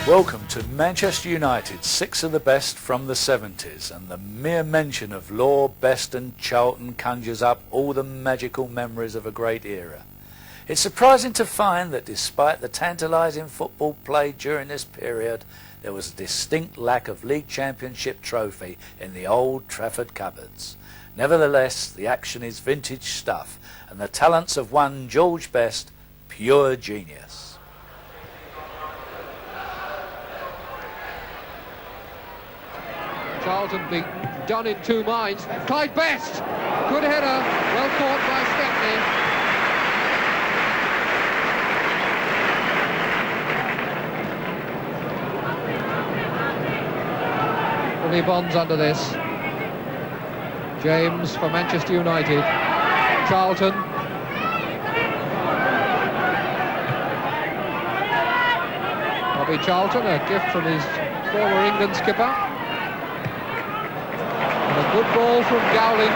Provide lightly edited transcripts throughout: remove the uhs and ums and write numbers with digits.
Welcome to Manchester United, 6 of the best from the 70s, and the mere mention of Law, Best and Charlton conjures up all the magical memories of a great era. It's surprising to find that despite the tantalising football played during this period, there was a distinct lack of League Championship trophy in the Old Trafford cupboards. Nevertheless, the action is vintage stuff, and the talents of one George Best, pure genius. Charlton be done in two minds. Clyde Best! Good header, well caught by Stepney. Billy Bonds under this. James for Manchester United. Charlton. Bobby Charlton, a gift from his former England skipper. A good ball from Gowling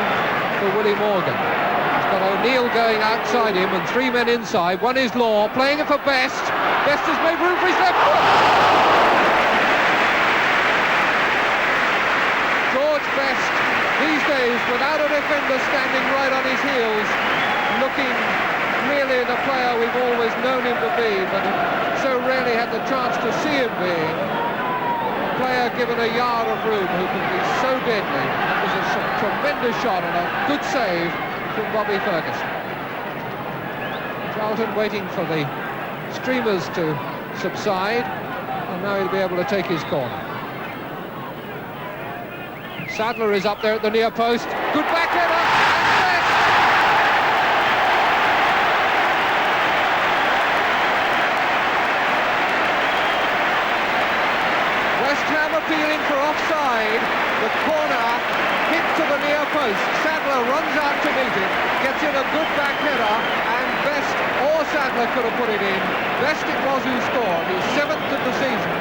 for Willie Morgan. He's got O'Neill going outside him and three men inside. One is Law, playing it for Best. Best has made room for his left foot. George Best, these days, without a defender standing right on his heels, looking really the player we've always known him to be, but so rarely had the chance to see him being. Player given a yard of room who can be so deadly. That was a tremendous shot and a good save from Bobby Ferguson. Charlton waiting for the streamers to subside, and now he'll be able to take his corner. Sadler is up there at the near post. Good back header. Appealing for offside, the corner hit to the near post. Sadler runs out to meet it, gets in a good back header, and Best or Sadler could have put it in. Best it was who scored, his 7th of the season.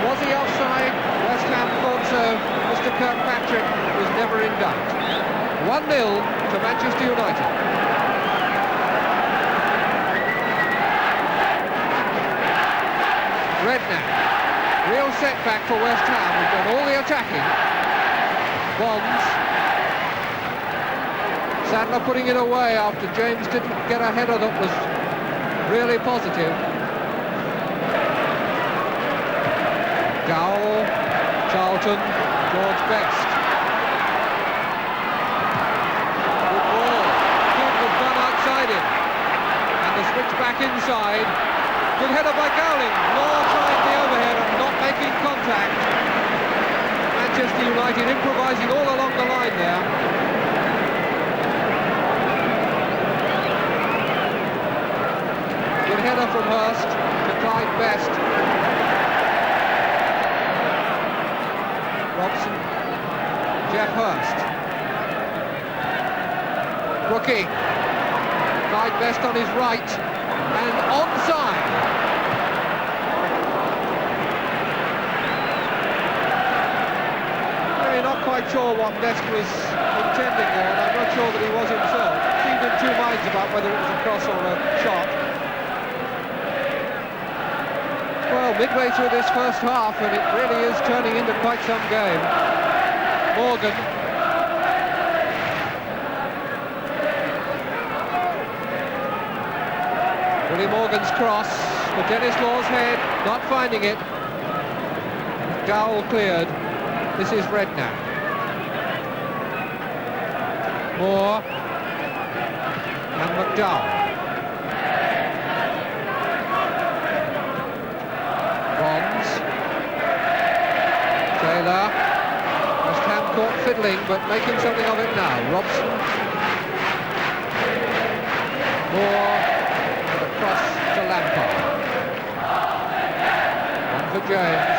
Was he offside? West Ham thought so. Mr. Kirkpatrick was never in doubt. 1-0 to Manchester United. Redknapp. Real setback for West Ham. We've done all the attacking. Bonds. Sadler putting it away after James didn't get a header that was really positive. Dowell, Charlton, George Best. Good ball. Good was done outside him. And the switch back inside. Good header by Gowling. Law trying the overhead and not making contact. Manchester United improvising all along the line there. Good header from Hurst to Clyde Best. Robson. Jeff Hurst. Brookie. Clyde Best on his right. And onside. Really not quite sure what Best was intending there, and I'm not sure that he was himself. Seemed in two minds about whether it was a cross or a shot. Well, midway through this first half, and it really is turning into quite some game. Morgan. Willie Morgan's cross for Dennis Law's head, not finding it. Dowell cleared. This is Redknapp. Moore and McDowell. Bonds. Taylor. West Ham caught fiddling, but making something of it now. Robson. Moore. Cross to Lampard. One for James.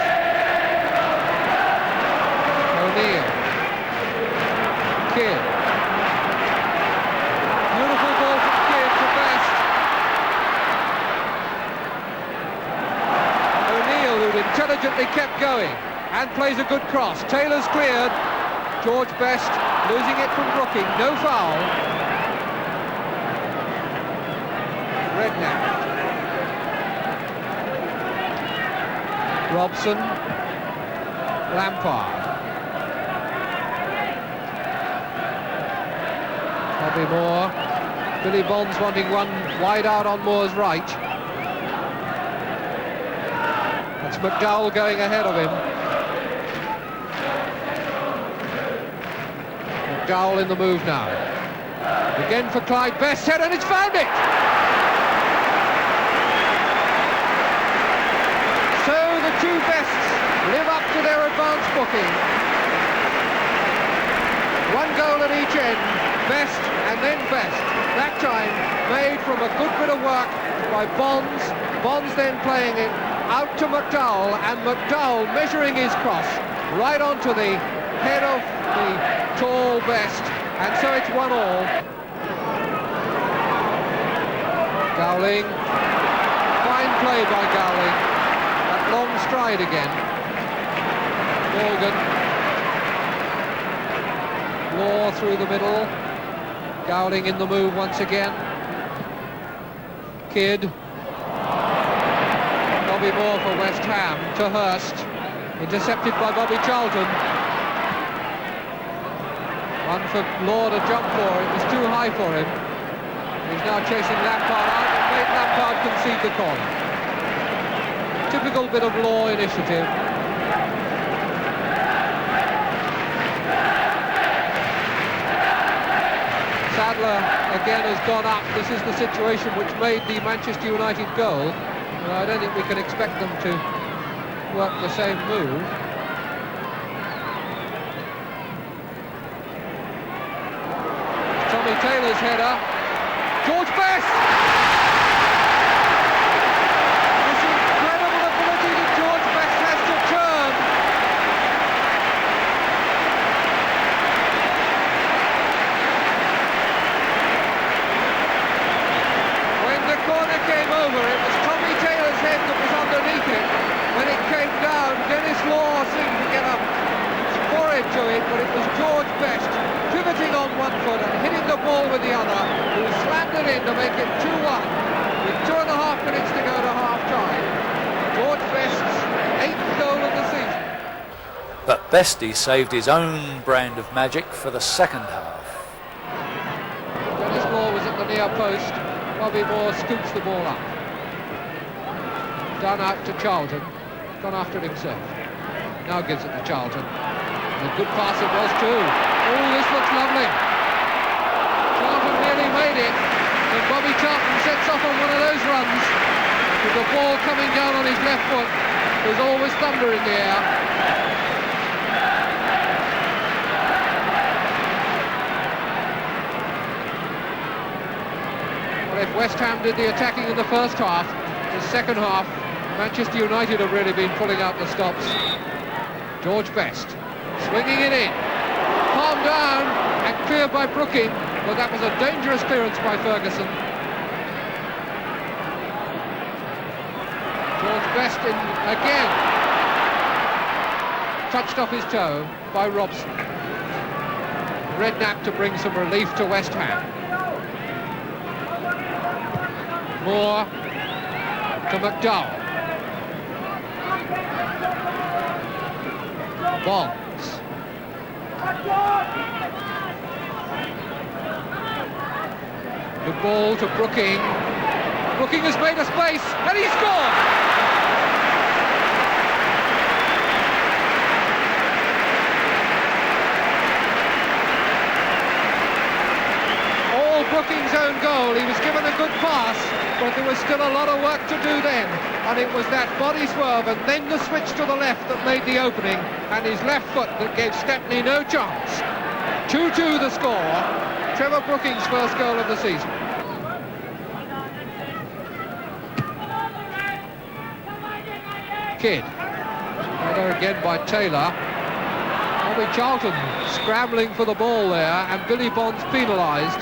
O'Neill. Kidd. Beautiful ball from Kidd to Best. O'Neill, who'd intelligently kept going and plays a good cross. Taylor's cleared. George Best losing it from Brooking. No foul. Redknapp. Robson, Lampard. Bobby Moore. Billy Bonds wanting one wide out on Moore's right. That's McDowell going ahead of him. McDowell in the move now. Again for Clyde Best head, and it's found it! So the two Bests live up to their advance booking. One goal at each end, Best and then Best. That time made from a good bit of work by Bonds. Bonds then playing it out to McDowell, and McDowell measuring his cross right onto the head of the tall Best, and so it's 1-1. Gowling, fine play by Gowling. That long stride again. Morgan. Law through the middle. Gowling in the move once again. Kidd. Bobby Moore for West Ham to Hurst. Intercepted by Bobby Charlton. One for Law to jump for. It was too high for him. He's now chasing Lampard out and made Lampard concede the corner. Typical bit of Law initiative. Sadler again has gone up. This is the situation which made the Manchester United goal. I don't think we can expect them to work the same move. Tommy Taylor's header. George Best! This incredible ability that George Best has to turn. When the corner came over, it was Tommy Taylor's head that was underneath it. When it came down, Dennis Law seemed to get up forehead to it, but it was George Best pivoting on one foot and hitting the ball with the other, who slammed it in to make it 2-1 with 2.5 minutes to go to half-time. George Best's 8th goal of the season. But Bestie saved his own brand of magic for the second half. Dennis Law was at the near post. Bobby Moore scoops the ball up. Done out to Charlton. Gone after it himself. Now gives it to Charlton. And a good pass it was too. Oh, this looks lovely. Charlton nearly made it. And Bobby Charlton sets off on one of those runs with the ball coming down on his left foot. There's always thunder in the air. Well, if West Ham did the attacking in the first half, the second half, Manchester United have really been pulling out the stops. George Best swinging it in. Palmed down and cleared by Brooking, but that was a dangerous clearance by Ferguson. George Best in again. Touched off his toe by Robson. Redknapp to bring some relief to West Ham. Moore to McDowell. Bonds. The ball to Brooking. Brooking has made a space and he scored! All Brooking's own goal. He was given a good pass, but there was still a lot of work to do then, and it was that body swerve and then the switch to the left that made the opening, and his left foot that gave Stepney no chance. 2-2 the score. Trevor Brooking's first goal of the season. Kidd. Another again by Taylor. Bobby Charlton scrambling for the ball there, and Billy Bonds penalised.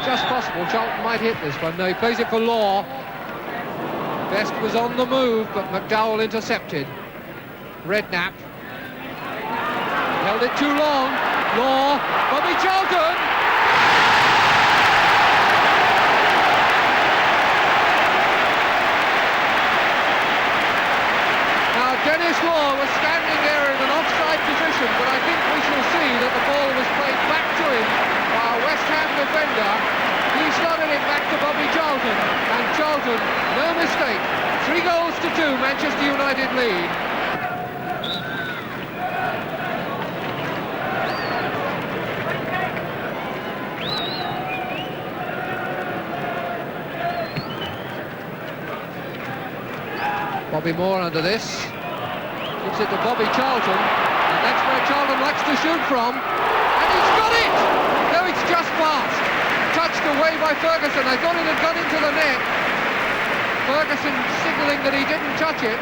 Just possible Charlton might hit this one. No, he plays it for Law. Best was on the move, but McDowell intercepted. Redknapp held it too long. Law, Bobby Charlton. mistake. 3-2, Manchester United lead. Bobby Moore under this. Gives it to Bobby Charlton. And that's where Charlton likes to shoot from. And he's got it! No, it's just passed. Touched away by Ferguson. I thought it had gone into the net. Ferguson signalling that he didn't touch it.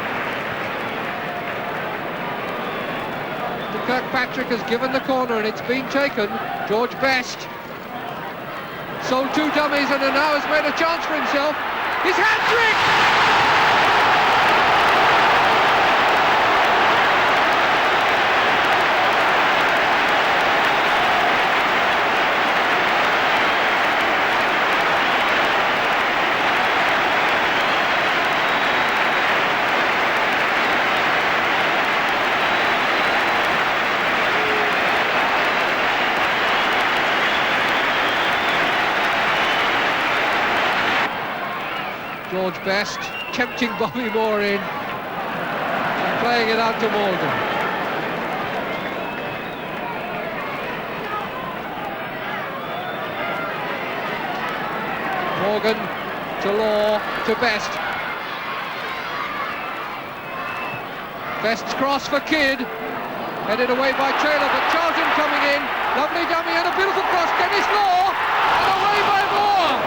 Kirkpatrick has given the corner and it's been taken. George Best sold 2 dummies and now has made a chance for himself. His hat-trick! George Best tempting Bobby Moore in and playing it out to Morgan. Morgan to Law to Best. Best's cross for Kidd. Headed away by Taylor, but Charlton coming in. Lovely dummy and a beautiful cross. Dennis Law and away by Moore.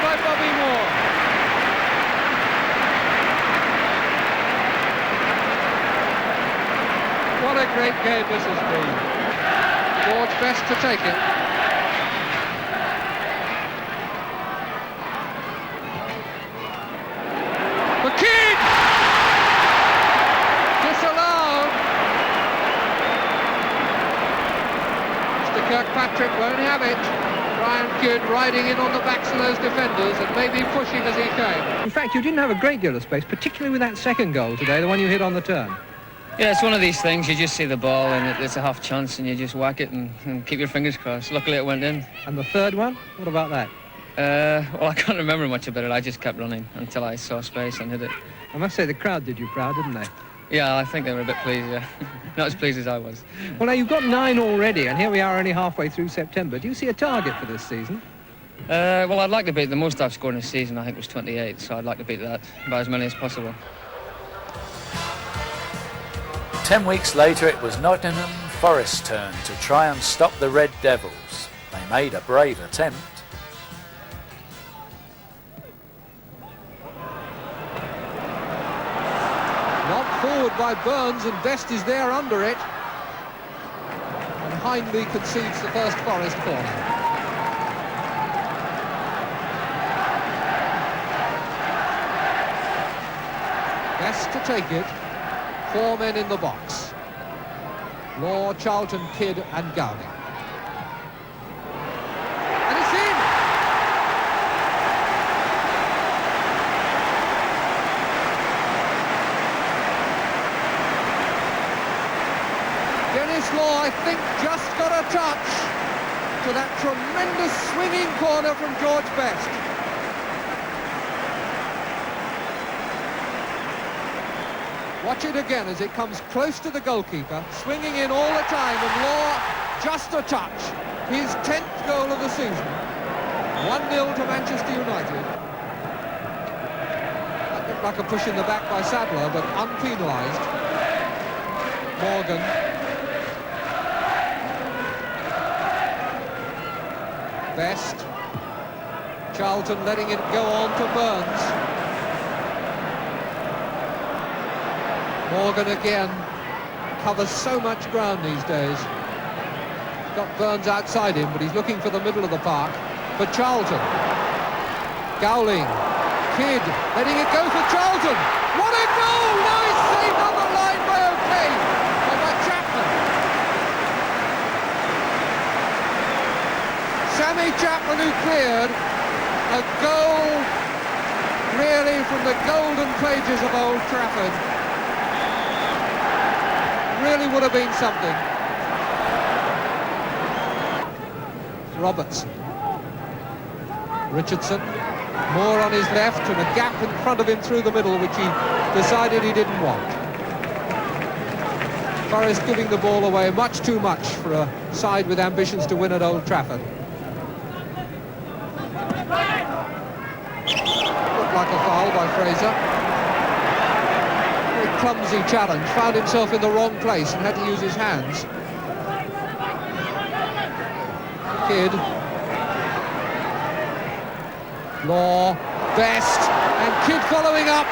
By Bobby Moore. What a great game this has been. George Best to take it. The Kidd! Disallowed. Mr. Kirkpatrick won't have it. Brian Kidd riding in on the backs of those defenders and maybe pushing as he came. In fact, you didn't have a great deal of space, particularly with that second goal today, the one you hit on the turn. Yeah, it's one of these things. You just see the ball and it's a half chance and you just whack it and keep your fingers crossed. Luckily it went in. And the third one? What about that? Well, I can't remember much about it. I just kept running until I saw space and hit it. I must say the crowd did you proud, didn't they? Yeah, I think they were a bit pleased, yeah. Not as pleased as I was. Well, now, you've got 9 already, and here we are only halfway through September. Do you see a target for this season? Well, I'd like to beat the most I've scored in a season, I think was 28, so I'd like to beat that by as many as possible. 10 weeks later, it was Nottingham Forest's turn to try and stop the Red Devils. They made a brave attempt. Knocked forward by Burns and Best is there under it. And Hindley concedes the first Forest corner. Best to take it. 4 men in the box. Law, Charlton, Kidd and Gowling. And it's in! Dennis Law, I think, just got a touch to that tremendous swinging corner from George Best. Watch it again as it comes close to the goalkeeper, swinging in all the time, and Law just a touch. His 10th goal of the season. 1-0 to Manchester United. That looked like a push in the back by Sadler, but unpenalised. Morgan. Best. Charlton letting it go on to Burns. Morgan again covers so much ground these days. Got Burns outside him, but he's looking for the middle of the park. For Charlton. Gowling. Kidd letting it go for Charlton. What a goal! Nice save on the line by O'Kane. By Chapman. Sammy Chapman who cleared. A goal really from the golden pages of Old Trafford. Really would have been something. Robertson. Richardson, Moore on his left, and a gap in front of him through the middle, which he decided he didn't want. Forest giving the ball away much too much for a side with ambitions to win at Old Trafford. Looked like a foul by Fraser. Very clumsy challenge, found himself in the wrong place and had to use his hands. Kidd. Law, Best, and Kidd following up.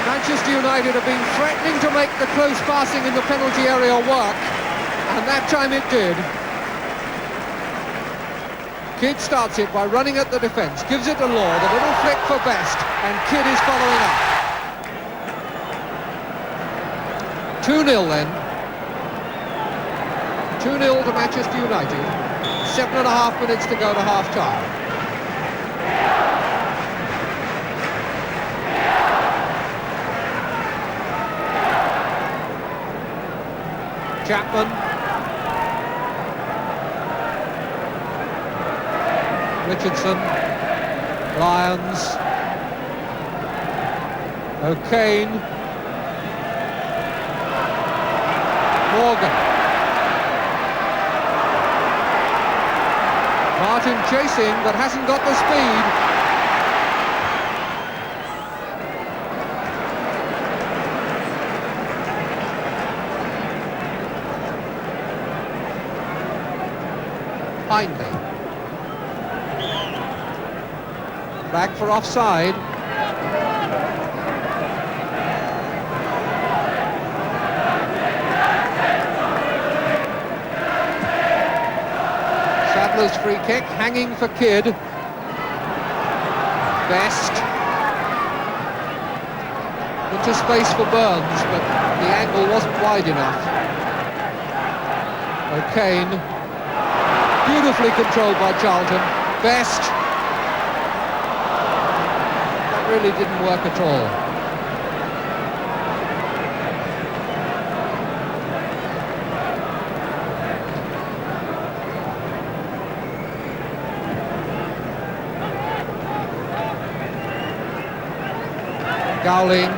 Manchester United have been threatening to make the close passing in the penalty area work, and that time it did. Kidd starts it by running at the defence, gives it to Law, the little flick for Best, and Kidd is following up. 2-0 then. 2-0 to Manchester United. 7.5 minutes to go to half-time. Chapman. Richardson. Lyons. O'Kane. Morgan. Martin chasing, but hasn't got the speed. Hindley. Back for offside. Sadler's free kick, hanging for Kidd. Best. Into space for Burns, but the angle wasn't wide enough. O'Kane. Beautifully controlled by Charlton. Best. That really didn't work at all. Gowling.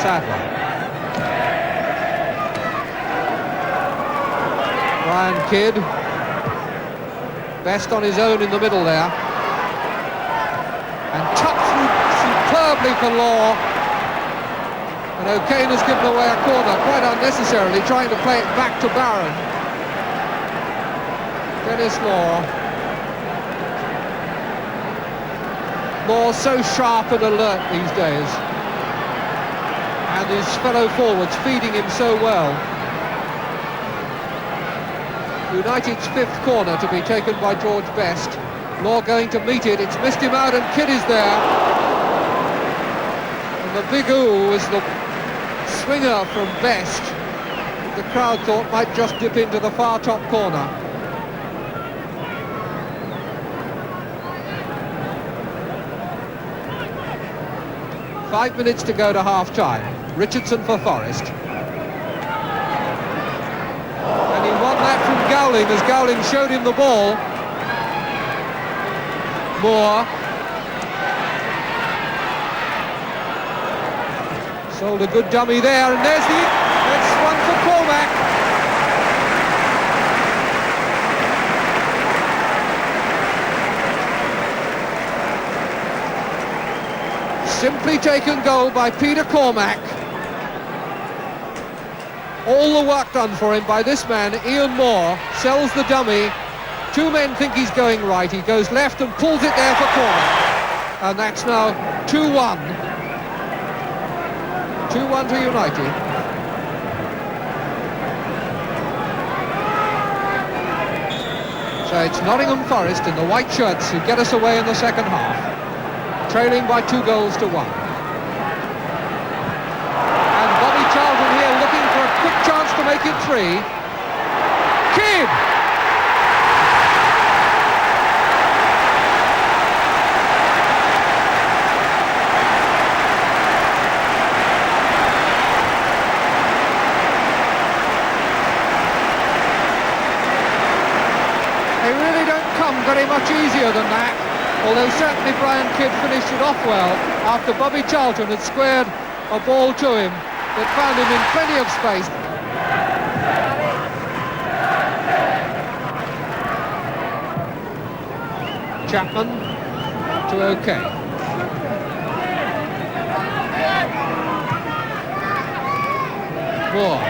Sadler. Ryan Kidd. Best on his own in the middle there. And tucked through superbly for Law. And O'Kane has given away a corner quite unnecessarily, trying to play it back to Barron. Dennis Law. Law so sharp and alert these days. And his fellow forwards feeding him so well. United's fifth corner to be taken by George Best. Law going to meet it, it's missed him out and Kidd is there. And the big ooh is the swinger from Best. The crowd thought might just dip into the far top corner. Five minutes to go to half-time. Richardson for Forest. And he won that from Gowling as Gowling showed him the ball. Moore. Sold a good dummy there, and there's one for Cormac. Simply taken goal by Peter Cormac. All the work done for him by this man, Ian Moore. Sells the dummy. Two men think he's going right. He goes left and pulls it there for Cormac. And that's now 2-1. 2-1 to United. So it's Nottingham Forest in the white shirts who get us away in the second half. Trailing by 2-1. And Bobby Charlton here looking for a quick chance to make it 3. Kidd! very much easier than that, although certainly Brian Kidd finished it off well after Bobby Charlton had squared a ball to him that found him in plenty of space. Chapman to OK. Moore.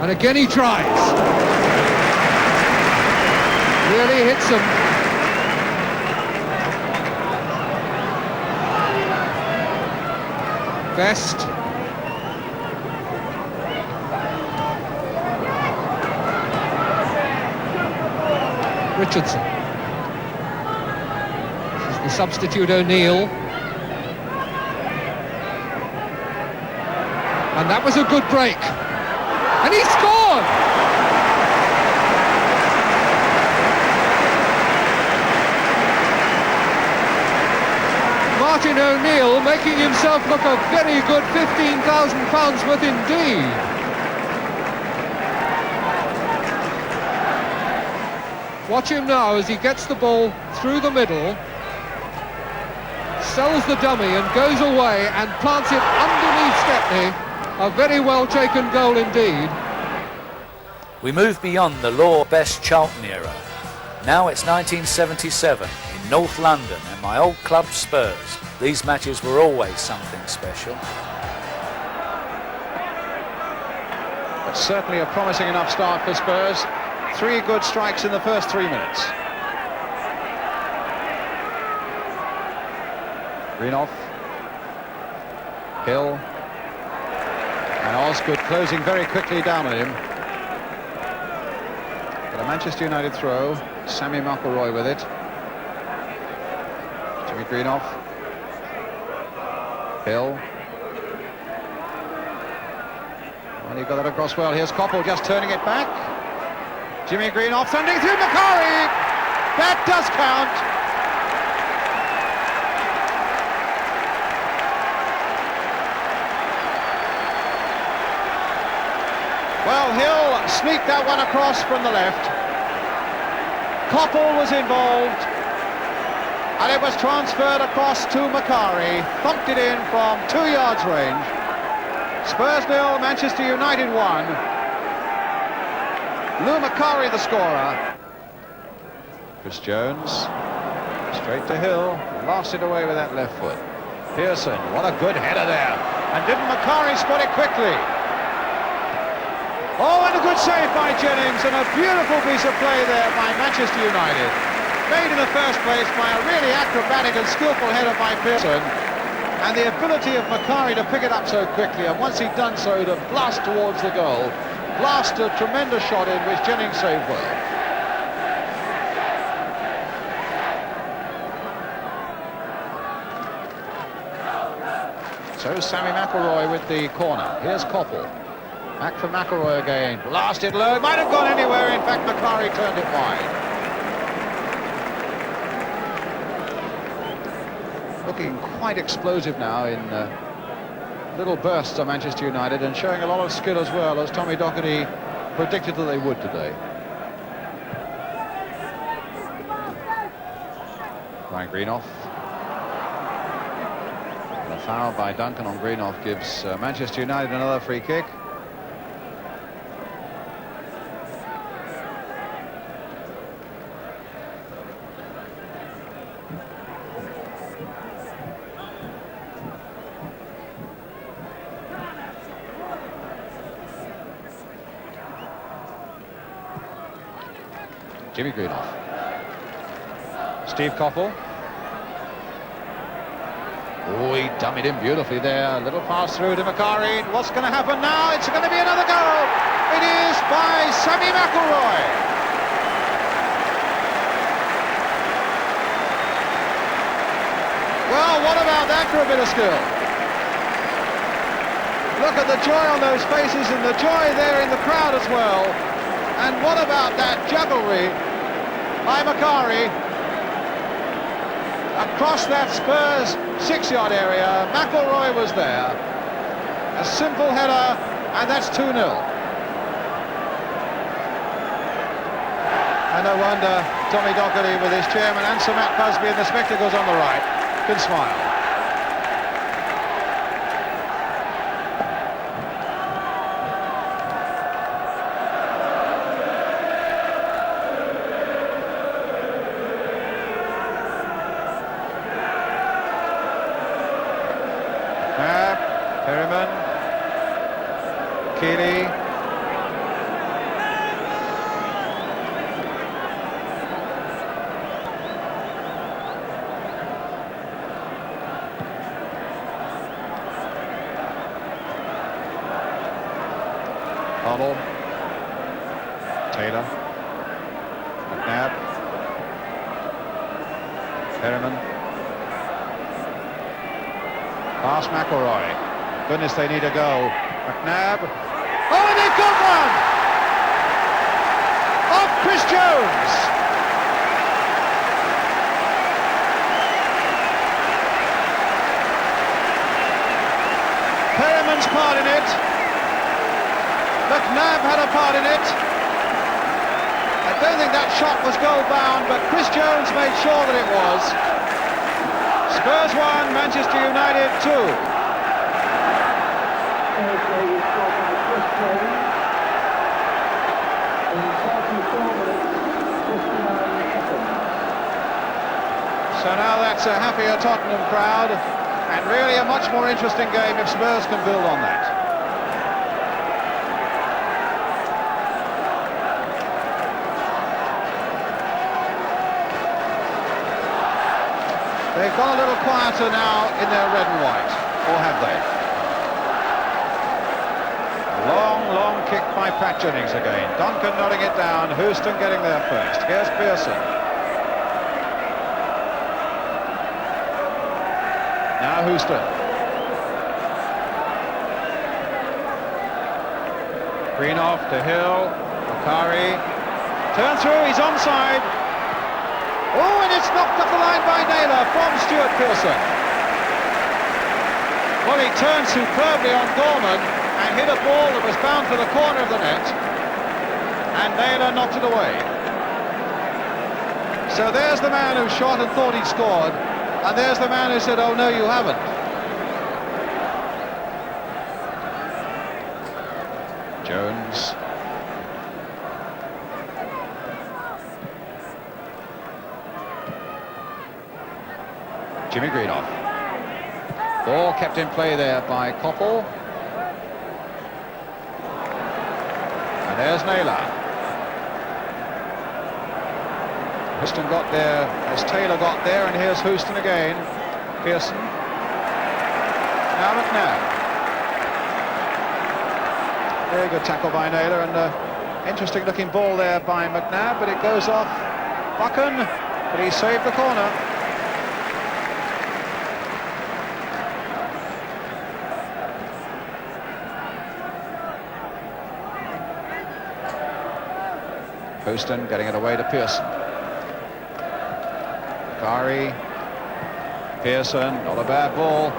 And again he tries. Really hits him. Best. Richardson. This is the substitute O'Neill. And that was a good break. And he scored! Martin O'Neill making himself look a very good £15,000 worth indeed. Watch him now as he gets the ball through the middle, sells the dummy and goes away and plants it underneath Stepney. A very well taken goal indeed. We move beyond the Law Best Charlton era. Now it's 1977 in North London and my old club Spurs. These matches were always something special. It's certainly a promising enough start for Spurs. 3 good strikes in the first 3 minutes. Greenoff. Hill. And Osgood closing very quickly down on him. But a Manchester United throw. Sammy McElroy with it. Jimmy Greenoff. Hill. Well, he got that across well. Here's Coppell just turning it back. Jimmy Greenoff sending through Macari. That does count. Well, Hill sneaked that one across from the left. Coppell was involved. And it was transferred across to Macari. Thumped it in from 2 yards range. Spurs 0, Manchester United 1. Lou Macari the scorer. Chris Jones. Straight to Hill. Lost it away with that left foot. Pearson, what a good header there. And didn't Macari spot it quickly? Oh, and a good save by Jennings, and a beautiful piece of play there by Manchester United. Made in the first place by a really acrobatic and skillful header by Pearson, and the ability of Macari to pick it up so quickly, and once he'd done so, to blast towards the goal. Blast a tremendous shot in, which Jennings saved well. So Sammy McElroy with the corner. Here's Coppell. Back for McElroy again. Blasted low. Might have gone anywhere. In fact, Macari turned it wide. Looking quite explosive now in little bursts of Manchester United, and showing a lot of skill as well, as Tommy Docherty predicted that they would today. Ryan Greenoff. And a foul by Duncan on Greenoff gives Manchester United another free kick. Jimmy Greenoff. Steve Coppell. Oh, he dummied him beautifully there. A little pass through to Macari. What's going to happen now? It's going to be another goal. It is by Sammy McElroy. Well, what about that for a bit of skill? Look at the joy on those faces, and the joy there in the crowd as well. And what about that jugglery by Macari across that Spurs 6-yard area? McElroy was there. A simple header, and that's 2-0. And no wonder Tommy Docherty with his chairman and Sir Matt Busby and the spectacles on the right can smile. Perryman, Keeley, Arnold, Taylor, McNabb, Perryman, past McElroy. Goodness, they need a go. McNabb. Oh, and they've got one! Off Chris Jones! Perryman's part in it. McNabb had a part in it. I don't think that shot was goal bound, but Chris Jones made sure that it was. Spurs 1, Manchester United 2. So now that's a happier Tottenham crowd, and really a much more interesting game if Spurs can build on that. They've gone a little quieter now in their red and white, or have they? Long kick by Pat Jennings again. Duncan nodding it down, Houston getting there first. Here's Pearson. Now Houston. Greenoff to Hill. Bakari. Turn through, he's onside. Oh, and it's knocked off the line by Naylor from Stuart Pearson. Well, he turned superbly on Gorman and hit a ball that was bound for the corner of the net, and Naylor knocked it away. So there's the man who shot and thought he'd scored, and there's the man who said, oh no, you haven't. Jones. Jimmy Greenoff. Ball kept in play there by Koppel. And there's Naylor. Houston got there as Taylor got there, and here's Houston again. Pearson. Now McNabb. Very good tackle by Naylor, and interesting looking ball there by McNabb, but it goes off Buchan, but he saved the corner. Houston getting it away to Pearson. Bakari, Pearson, not a bad ball.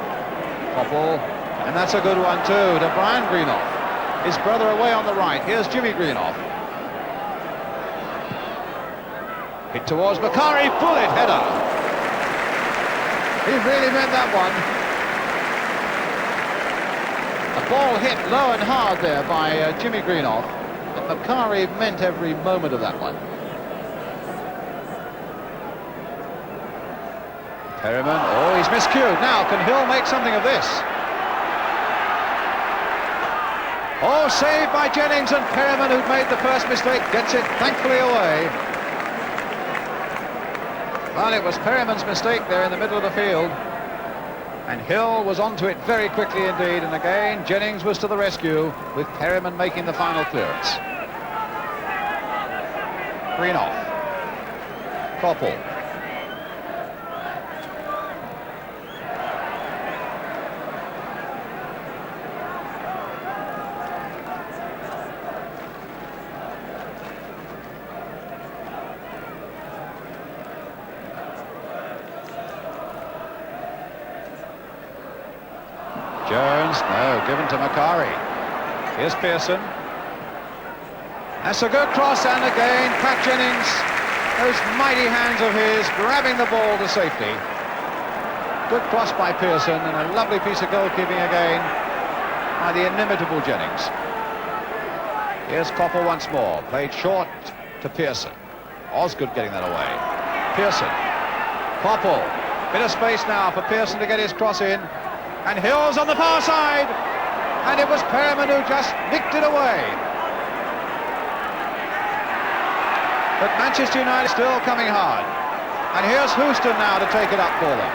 Koppel, and that's a good one too to Brian Greenoff. His brother away on the right. Here's Jimmy Greenoff. Hit towards Bakari, bullet header. He really meant that one. A ball hit low and hard there by Jimmy Greenoff. But Bakari meant every moment of that one. Perryman, oh, he's miscued. Now, can Hill make something of this? Oh, saved by Jennings, and Perryman, who'd made the first mistake, gets it thankfully away. Well, it was Perryman's mistake there in the middle of the field. And Hill was onto it very quickly indeed, and again Jennings was to the rescue, with Perryman making the final clearance. Greenoff. Koppel. Jones, no, given to Bakari. Here's Pearson. That's a good cross, and again Pat Jennings, those mighty hands of his, grabbing the ball to safety. Good cross by Pearson, and a lovely piece of goalkeeping again by the inimitable Jennings. Here's Koppel once more, played short to Pearson. Osgood getting that away. Pearson, Koppel, bit of space now for Pearson to get his cross in, and Hill's on the far side, and it was Perriman who just nicked it away. But Manchester United still coming hard, and here's Houston now to take it up for them.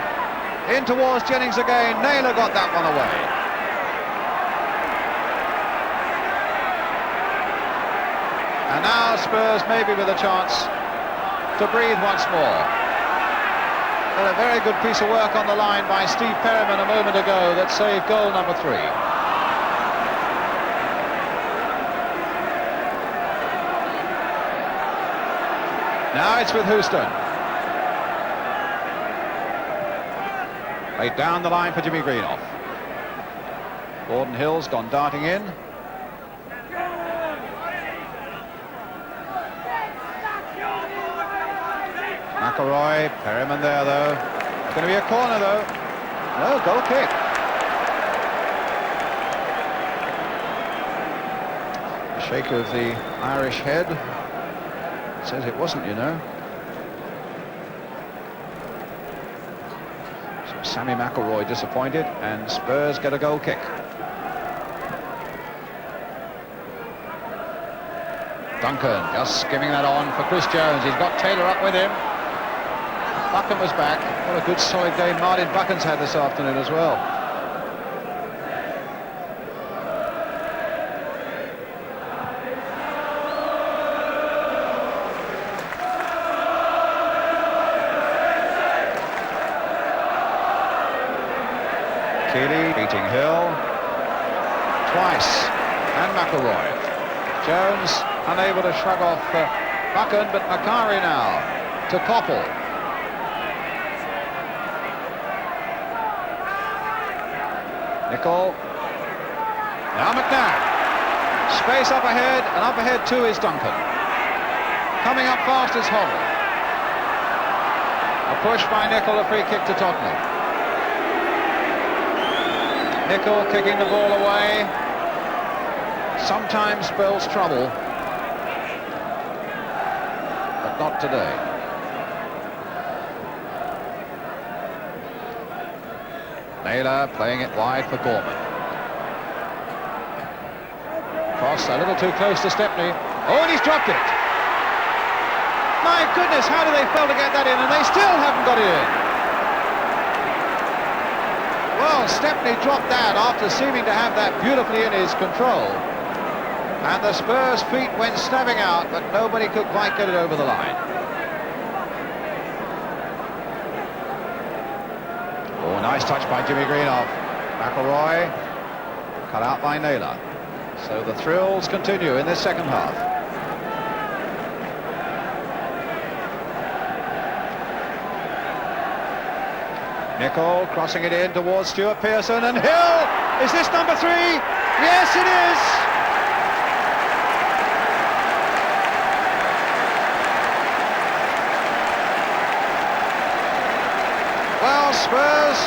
In towards Jennings again, Naylor got that one away. And now Spurs maybe with a chance to breathe once more. But a very good piece of work on the line by Steve Perriman a moment ago that saved goal number 3. Now it's with Houston. Right down the line for Jimmy Greenoff. Gordon Hill's gone darting in. McElroy, Perriman there though. It's going to be a corner though. No, goal kick. A shake of the Irish head. It says it wasn't, you know. So Sammy McElroy disappointed, and Spurs get a goal kick. Duncan just skimming that on for Chris Jones. He's got Taylor up with him. Buchan was back. What a good solid game Martin Buchan's had this afternoon as well. Keeley beating Hill twice, and McElroy. Jones unable to shrug off Buchan, but Macari now to Koppel. Nicol. Now McNabb. Space up ahead, and up ahead too is Duncan. Coming up fast is Hoddle. A push by Nicol, a free kick to Tottenham. Nicol kicking the ball away. Sometimes spells trouble, but not today. Naylor playing it wide for Gorman. Cross a little too close to Stepney. Oh, and he's dropped it. My goodness, how do they fail to get that in, and they still haven't got it in. Well, Stepney dropped that after seeming to have that beautifully in his control. And the Spurs' feet went stabbing out, but nobody could quite get it over the line. Oh, nice touch by Jimmy Greenoff. McElroy cut out by Naylor. So the thrills continue in this second half. Nicol crossing it in towards Stuart Pearson, and Hill! Is this number 3? Yes, it is! Well, Spurs,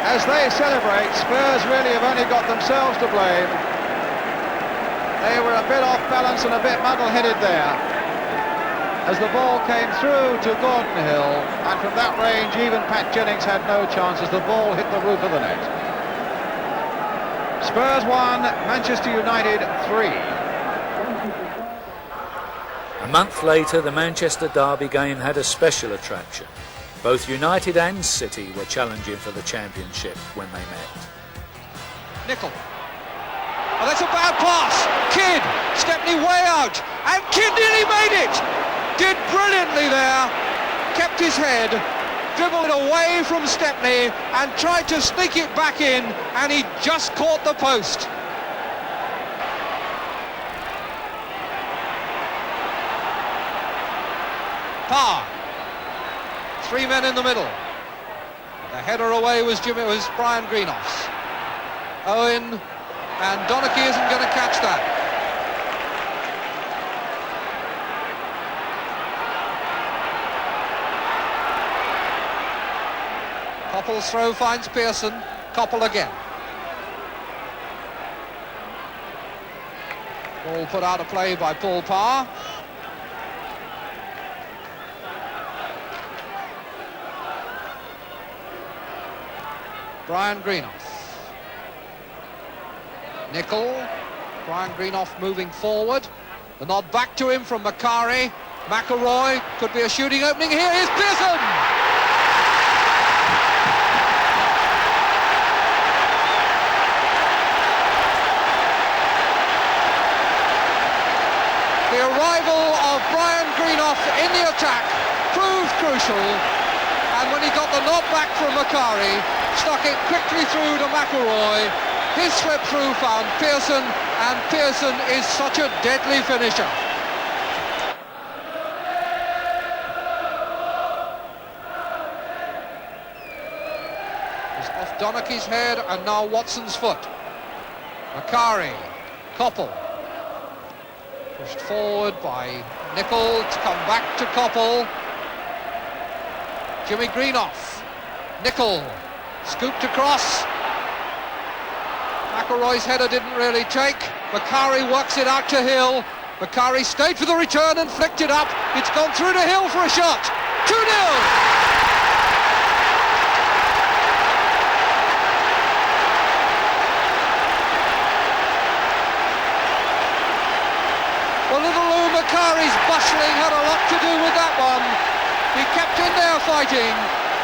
as they celebrate, Spurs really have only got themselves to blame. They were a bit off balance and a bit muddle-headed there as the ball came through to Gordon Hill, and from that range even Pat Jennings had no chance as the ball hit the roof of the net. Spurs 1, Manchester United 3. A month later, the Manchester Derby game had a special attraction. Both United and City were challenging for the championship when they met. Nicol. Oh, that's a bad pass. Kidd, Stepney way out, and Kidd nearly made it. Did brilliantly there. Kept his head, dribbled it away from Stepney, and tried to sneak it back in, and he just caught the post. Parr. 3 men in the middle. The header away was Brian Greenoff's. Owen, and Donachie isn't going to catch that. Coppell's throw finds Pearson. Coppell again. Ball put out of play by Paul Parr. Brian Greenough. Nicol. Brian Greenough moving forward. The nod back to him from Macari. McElroy, could be a shooting opening here. Here's Pearson! The arrival of Brian Greenough in the attack proved crucial, and when he got the nod back from Macari, stuck it quickly through to McElroy. His slip through found Pearson, and Pearson is such a deadly finisher. It's off Donachie's head and now Watson's foot. Macari, Coppell. Pushed forward by Nicol to come back to Coppell. Jimmy Greenough. Nicol scooped across. McElroy's header didn't really take. Macari works it out to Hill. Macari stayed for the return and flicked it up. It's gone through to Hill for a shot. 2-0! Well, little Lou Macari's bustling had a lot to do with that one. He kept in there fighting,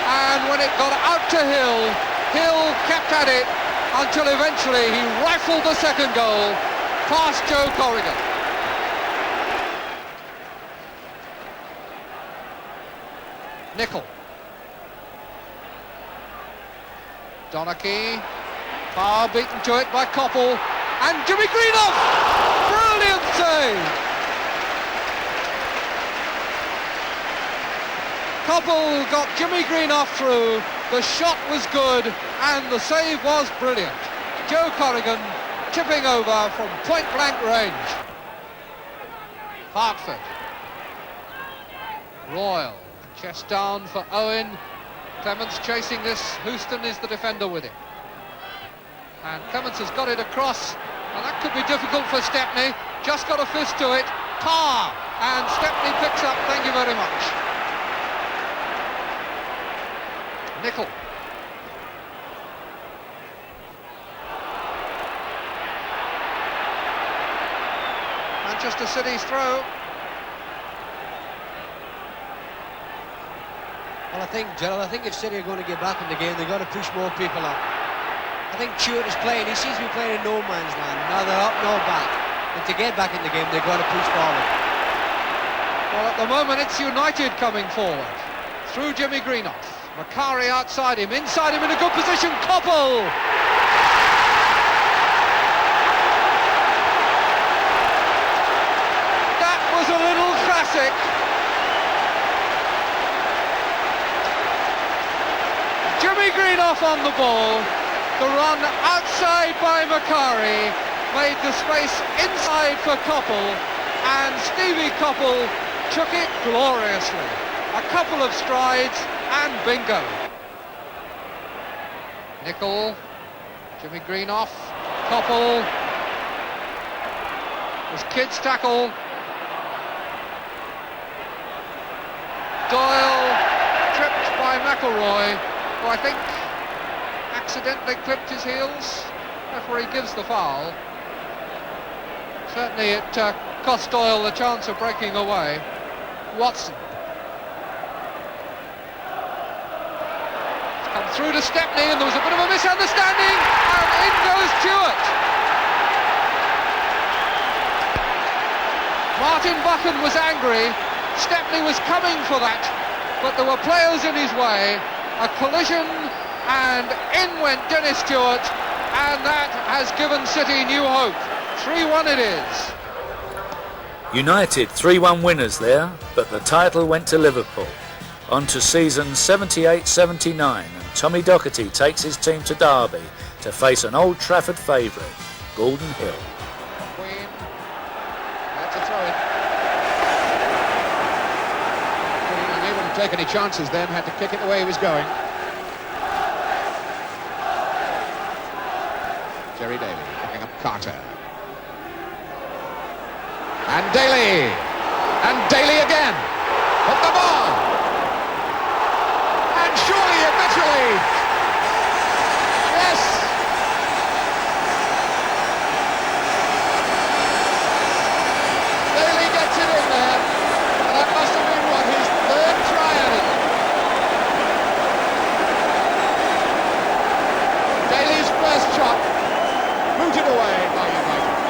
and when it got out to Hill, Hill kept at it until eventually he rifled the second goal past Joe Corrigan. Nicol. Donachie. Parr beaten to it by Coppell. And Jimmy Greenough! Brilliant save! Coppell got Jimmy Greenough through. The shot was good and the save was brilliant. Joe Corrigan tipping over from point-blank range. Hartford. Royal. Chest down for Owen. Clements chasing this. Houston is the defender with him. And Clements has got it across. And that could be difficult for Stepney. Just got a fist to it. Parr. And Stepney picks up. Thank you very much. Nicol. Manchester City's throw. Well, Gerald, I think if City are going to get back in the game, they've got to push more people up. I think Stewart is playing, he seems to be playing in no man's land. Now they're up, no back. But to get back in the game, they've got to push forward. Well, at the moment, it's United coming forward. Through Jimmy Greenough. Macari outside him, inside him in a good position, Coppell! That was a little classic. Jimmy Greenough on the ball. The run outside by Macari made the space inside for Coppell, and Stevie Coppell took it gloriously. A couple of strides and bingo. Nicol, Jimmy Greenough, Coppell. There's Kidd's tackle. Doyle tripped by McElroy, who I think accidentally clipped his heels. Referee gives the foul. Certainly it cost Doyle the chance of breaking away. Watson. It's come through to Stepney, and there was a bit of a misunderstanding, and in goes Stewart. Martin Buchan was angry. Stepney was coming for that, but there were players in his way. A collision, and in went Dennis Stewart, and that has given City new hope. 3-1 it is. United 3-1 winners there, but the title went to Liverpool. On to season 78-79, and Tommy Docherty takes his team to Derby to face an Old Trafford favourite, Gordon Hill. Queen. That's a throw-in. Queen unable to take any chances then, had to kick it the way he was going. Terry Daly picking up Carter. And Daly. And Daly again. Hit the ball. And surely, eventually. Yes. Daly gets it in there. And that must have been, what, his third try at it. Daly's first shot. Booted away by United.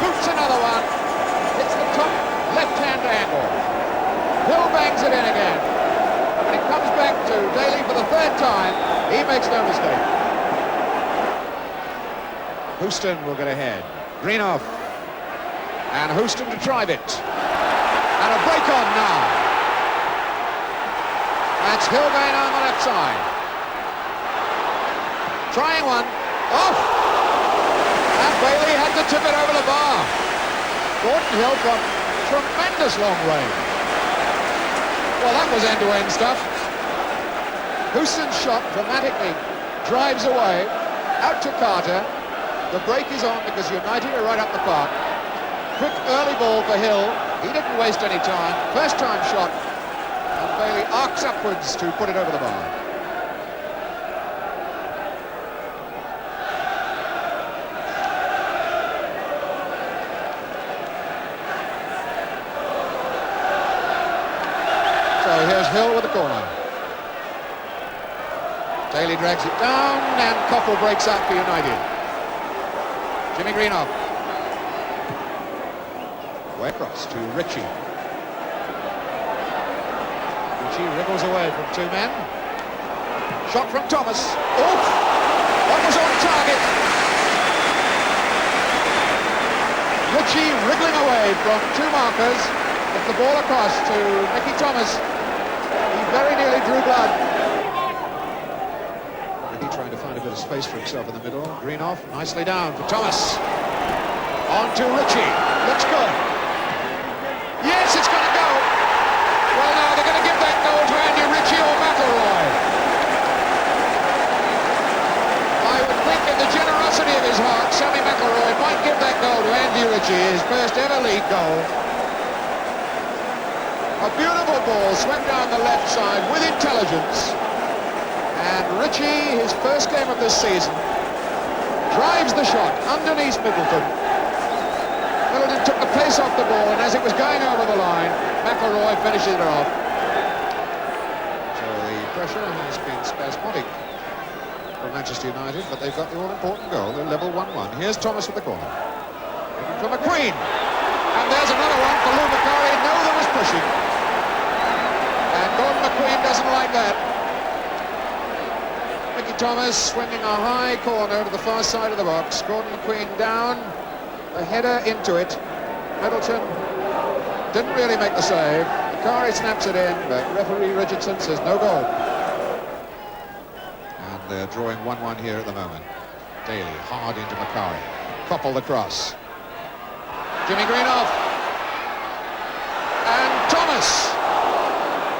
Boots another one. It's the top left-hand angle. Hill bangs it in again. And it comes back to Daly for the third time. He makes no mistake. Houston will get ahead. Greenoff. And Houston to drive it. And a break on now. That's Hillbane on the left side. Trying one. Off! And Bailey had to tip it over the bar. Gordon Hill from tremendous long range. Well, that was end-to-end stuff. Houston's shot dramatically drives away, out to Carter. The break is on because United are right up the park. Quick early ball for Hill. He didn't waste any time. First time shot. And Bailey arcs upwards to put it over the bar. So here's Hill with the corner. Daly drags it down and Coffle breaks out for United. Jimmy Greenoff. Way across to Ritchie. Ritchie wriggles away from two men. Shot from Thomas. Oof! That was on target. Ritchie wriggling away from two markers. Gets the ball across to Mickey Thomas. He very nearly drew blood. Mickey trying to find a bit of space for himself in the middle. Greenoff nicely down for Thomas. On to Ritchie. Looks good. Yes, it's going to go. Well, now they're going to give that goal to Andy Ritchie or McElroy. I would think in the generosity of his heart, Sammy McElroy might give that goal to Andy Ritchie, his first ever league goal. A beautiful ball swept down the left side with intelligence. And Ritchie, his first game of this season, drives the shot underneath Middleton. Middleton took the pace off the ball, and as it was going over the line, McElroy finishes it off. So the pressure has been spasmodic for Manchester United, but they've got the all-important goal. They're level 1-1. Here's Thomas with the corner. Looking for McQueen. And there's another one for Lou Macari. No, there was pushing. And Gordon McQueen doesn't like that. Mickey Thomas swinging a high corner to the far side of the box. Gordon McQueen down. A header into it. Middleton didn't really make the save. Macari snaps it in, but referee Richardson says no goal. And they're drawing 1-1 here at the moment. Daly hard into Macari. Koppel the cross. Jimmy Greenoff. And Thomas.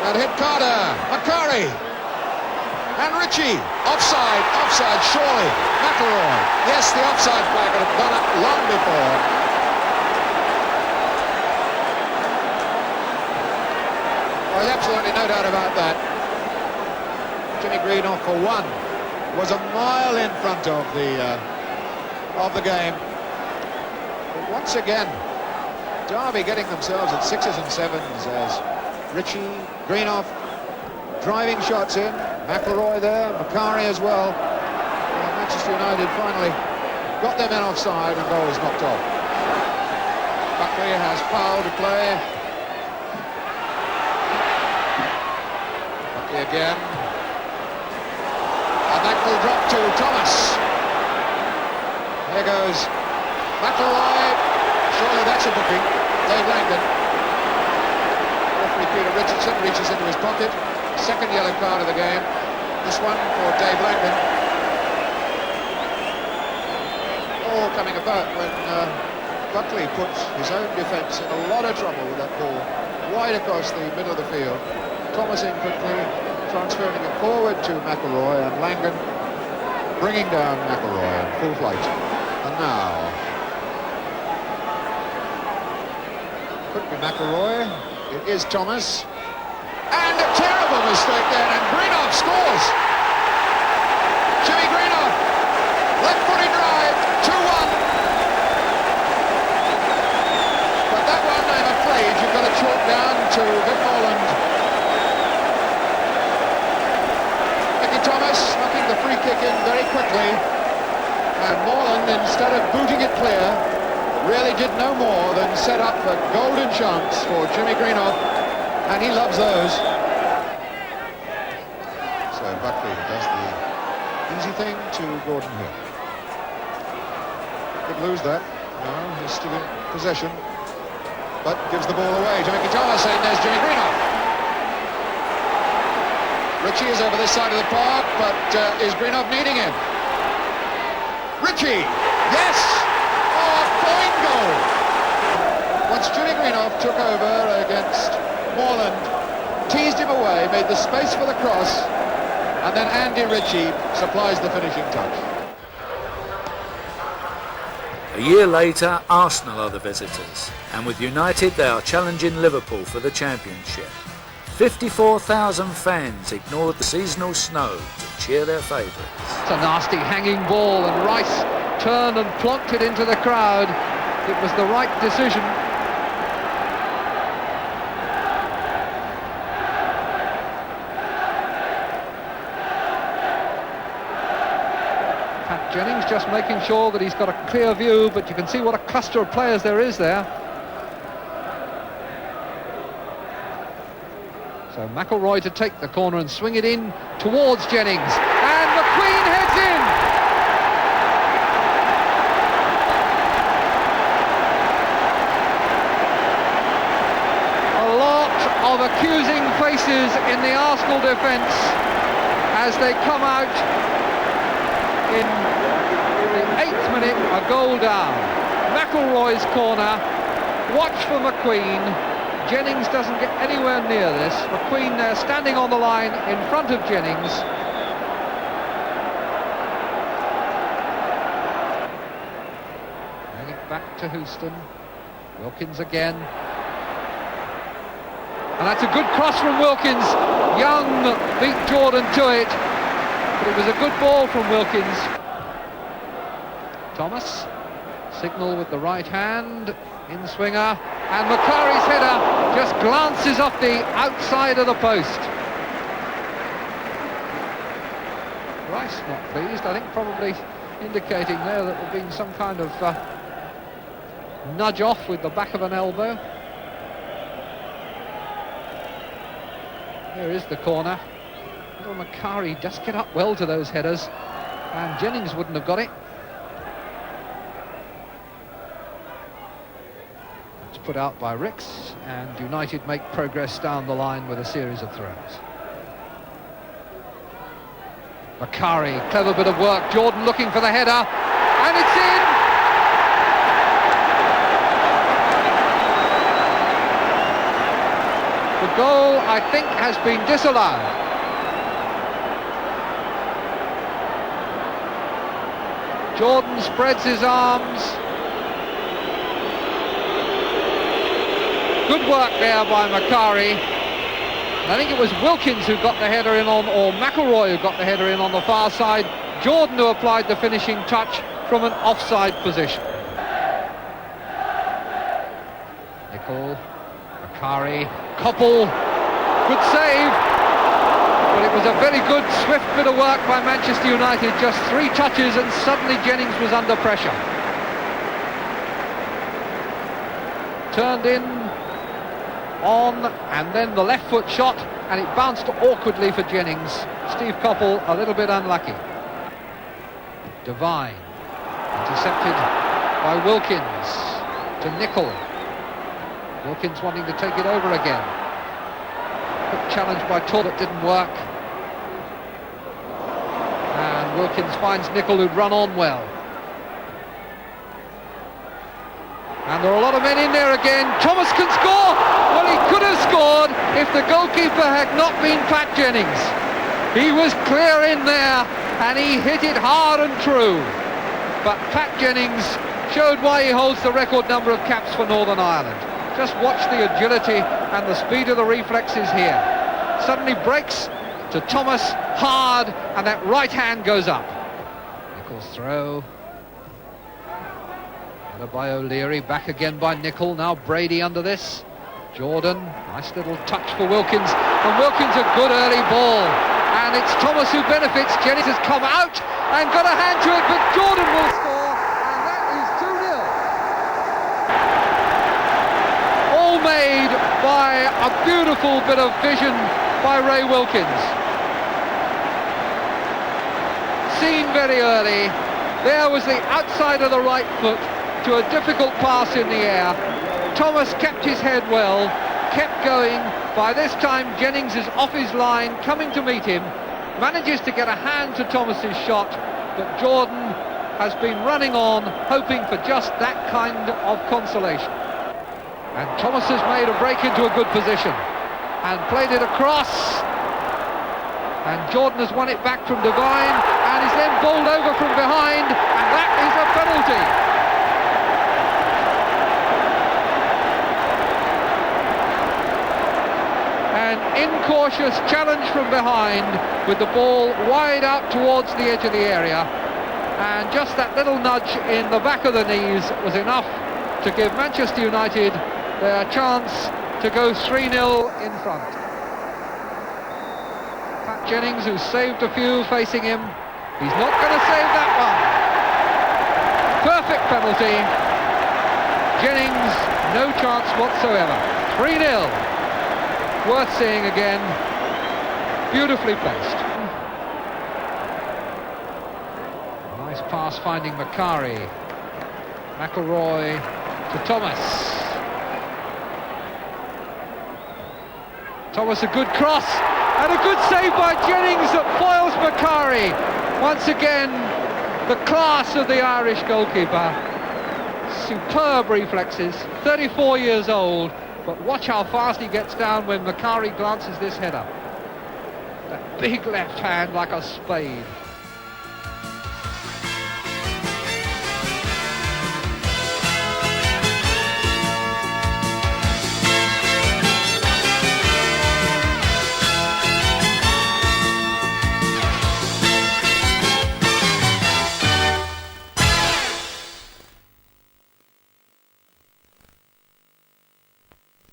That hit Carter. Macari. And Ritchie. Offside. Offside, surely. McElroy. Yes, the offside flag had gone up long before. Well, there's absolutely no doubt about that. Jimmy Greenoff, for one, was a mile in front of the game. But once again, Derby getting themselves at 6s and 7s as Ritchie, Greenoff driving shots in. McElroy there, Macari as well. Manchester United finally got their men offside and goal is knocked off. Buckley has foul to play. Buckley again. And that will drop to Thomas. Here goes McElroy. Surely that's a booking. Dave Langdon. Referee Peter Richardson reaches into his pocket. Second yellow card of the game. This one for Dave Langdon. All coming about when Buckley puts his own defence in a lot of trouble with that ball wide across the middle of the field. Thomas in quickly, transferring it forward to McElroy, and Langdon bringing down McElroy in full flight. now. Could be McElroy. It is Thomas. And a terrible mistake there, and Greenoff scores. Jimmy Greenoff, left-footed drive, 2-1. But that one, I'm afraid, you've got to chalk down to Vic Morland. Mickey Thomas knocking the free kick in very quickly. And Morland, instead of booting it clear, really did no more than set up a golden chance for Jimmy Greenoff, and he loves those. So Buckley does the easy thing to Gordon Hill. Could lose that. No, he's still in possession, but gives the ball away to Mickey Thomas, and there's Jimmy Greenoff. Ritchie is over this side of the park, but is Greenoff needing him? Ritchie, yes! Oh, fine goal! Once Jimmy Greenoff took over against Morland, teased him away, made the space for the cross, and then Andy Ritchie supplies the finishing touch. A year later, Arsenal are the visitors, and with United they are challenging Liverpool for the championship. 54,000 fans ignored the seasonal snow to cheer their favourites. It's a nasty hanging ball, and Rice turned and plonked it into the crowd. It was the right decision. Pat Jennings just making sure that he's got a clear view, but you can see what a cluster of players there is there. So McElroy to take the corner and swing it in towards Jennings, and McQueen heads in. A lot of accusing faces in the Arsenal defence as they come out in the 8th minute, a goal down. McElroy's corner, watch for McQueen. Jennings doesn't get anywhere near this. McQueen there standing on the line in front of Jennings. Bring it back to Houston. Wilkins again. And that's a good cross from Wilkins. Young beat Jordan to it, but it was a good ball from Wilkins. Thomas, signal with the right hand, in swinger, and McCarry's header just glances off the outside of the post. Rice not pleased, I think probably indicating there that there'd been some kind of nudge off with the back of an elbow. Here is the corner. Little McCarry does get up well to those headers, and Jennings wouldn't have got it. Put out by Ricks, and United make progress down the line with a series of throws. McCarry, clever bit of work. Jordan looking for the header, and it's in! The goal, I think, has been disallowed. Jordan spreads his arms. Good work there by McCarry. I think it was Wilkins who got the header in on, or McElroy who got the header in on the far side. Jordan who applied the finishing touch from an offside position. Nicol, McCarry, Koppel, good save. But it was a very good, swift bit of work by Manchester United. Just 3 touches and suddenly Jennings was under pressure. Turned in, on, and then the left foot shot, and it bounced awkwardly for Jennings. Steve Koppel a little bit unlucky. Devine intercepted by Wilkins to Nicol. Wilkins wanting to take it over again. Quick challenge by Todd, it didn't work, and Wilkins finds Nicol, who'd run on well. And there are a lot of men in there again. Thomas can score! Well, he could have scored if the goalkeeper had not been Pat Jennings. He was clear in there, and he hit it hard and true. but Pat Jennings showed why he holds the record number of caps for Northern Ireland. Just watch the agility and the speed of the reflexes here. Suddenly breaks to Thomas, hard, and that right hand goes up. Nichol's throw. Headed by O'Leary, back again by Nichol. Now Brady under this. Jordan, nice little touch for Wilkins, and Wilkins a good early ball. And it's Thomas who benefits. Jennings has come out and got a hand to it, but Jordan will score, and that is 2-0. All made by a beautiful bit of vision by Ray Wilkins. Seen very early. There was the outside of the right foot to a difficult pass in the air. Thomas kept his head well, kept going. By this time Jennings is off his line, coming to meet him, manages to get a hand to Thomas's shot, but Jordan has been running on, hoping for just that kind of consolation. And Thomas has made a break into a good position and played it across, and Jordan has won it back from Devine and is then bowled over from behind, and that is a penalty. An incautious challenge from behind with the ball wide out towards the edge of the area, and just that little nudge in the back of the knees was enough to give Manchester United their chance to go 3-0 in front. Pat Jennings, who saved a few facing him, he's not going to save that one. Perfect penalty. Jennings, no chance whatsoever. 3-0. Worth seeing again. Beautifully placed. Nice pass finding Macari. McElroy to Thomas. Thomas a good cross and a good save by Jennings that foils Macari. Once again, the class of the Irish goalkeeper. Superb reflexes, 34 years old. But watch how fast he gets down when Macari glances this header. That big left hand like a spade.